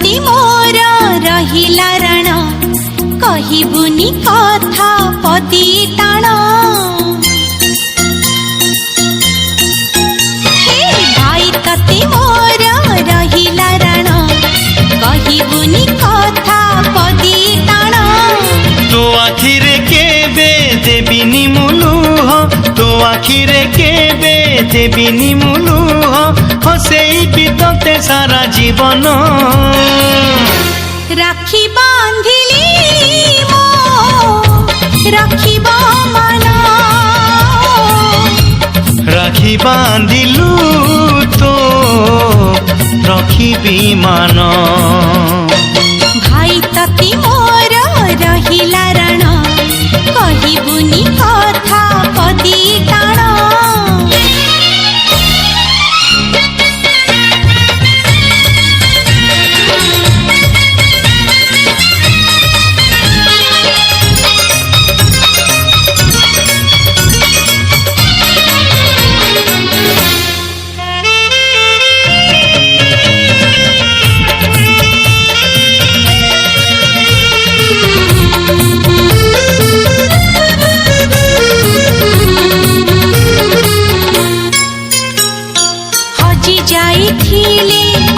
तते मोर रहिला राण कहिबुनी कथा पदी टाण हे भाई तते मोर रहिला राण कहिबुनी कथा पदी टाण तो आखिरे केबे देबिनी मुलुह तो आखिरे केबे देबिनी मुलुह हसेई बितते सारा जीवन राखी बांधिली मो राखिब मन राखी बांधिलु तो रखिबी मान भाई तते मोर रहिला राण कहिबुनी कथा पदी टाण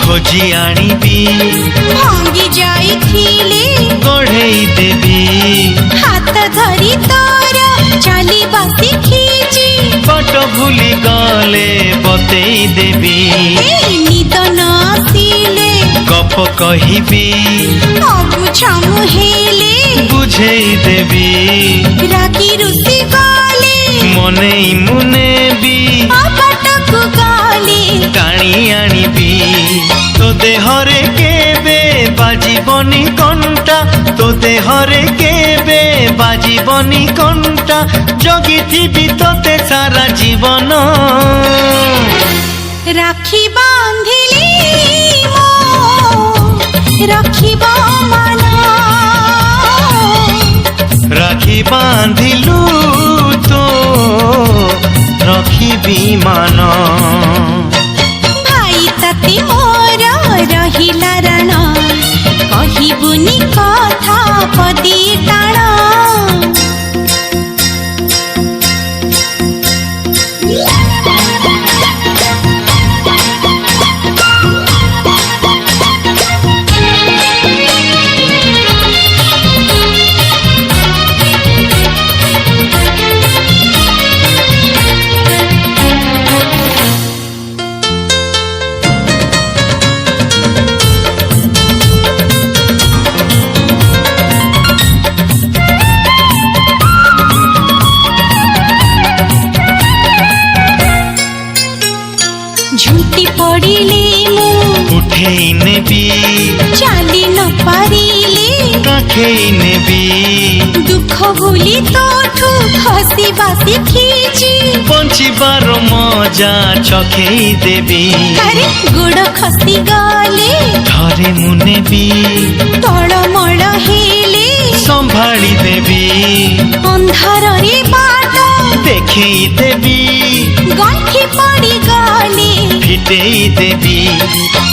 खोजी आनिबी भांगी जाइथिले गढ़ेई देबी हाथ धरी तोर चली बसी खींची बाट भूली गले बतेई देबी निद न आसिले गप कहिबी अबुझ मुहेले बुझेई देबी रागी रुसी गले मने मुने भी अपटकु गले टाणी आनिबी तो देहरे केबे बाजिबनी कंटा तो देहरे केबे बाजिबनी कंटा जगिथिबी तोते सारा जीवन राखी बांधिली मो राखिब मन राखी बांधिलु तो रखिबी मान भाई तते मोर रहिला राण कहिबुनी कथा पदी टाण झुंटी पड़िले मु उठेई नेबी चाली न पारिले काखेई नेबी दुख भूली तोठू हसी बासी खींची बंचिबार मजा चखेई देबी अरे गोड़ खसी गले थरे मुनेबी तळमळ हेले संभाली देबी अंधार रे बाट देखेई देबी गंठी पड़ी गले फिटेई देबी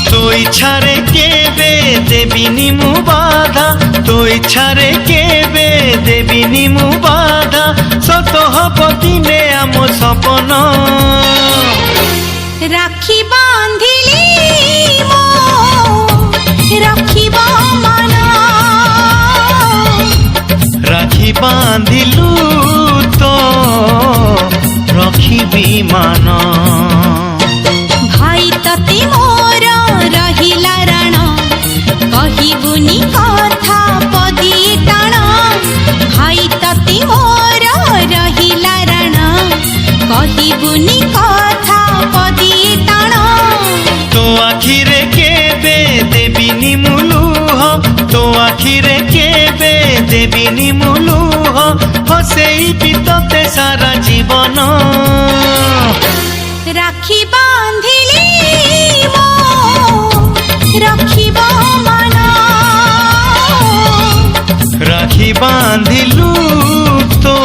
तो इच्छारे केबे देबिनी मु बाधा तो इच्छारे केबे देबिनी मु बाधा सत हब दिने आम सपन राखी बांधिली मो राखिब मन राखी बांधिलु तो रखिबी मान भाई तते मोर रहिला राण कहिबुनी कथा पदी टाण भाई तते मोर रहिला राण कहिबुनी कथा पदी टाण तो आखिरे केबे देबिनी मुलुह तो आखिरे केबे देबिनी मुलुह हसेई बितते सारा जीवन राखी बांधिली मो राखिब मन राखी बांधिलु तो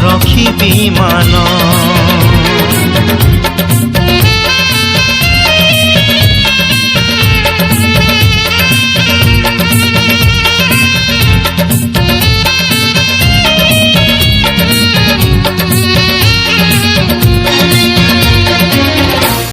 रखिबी मान।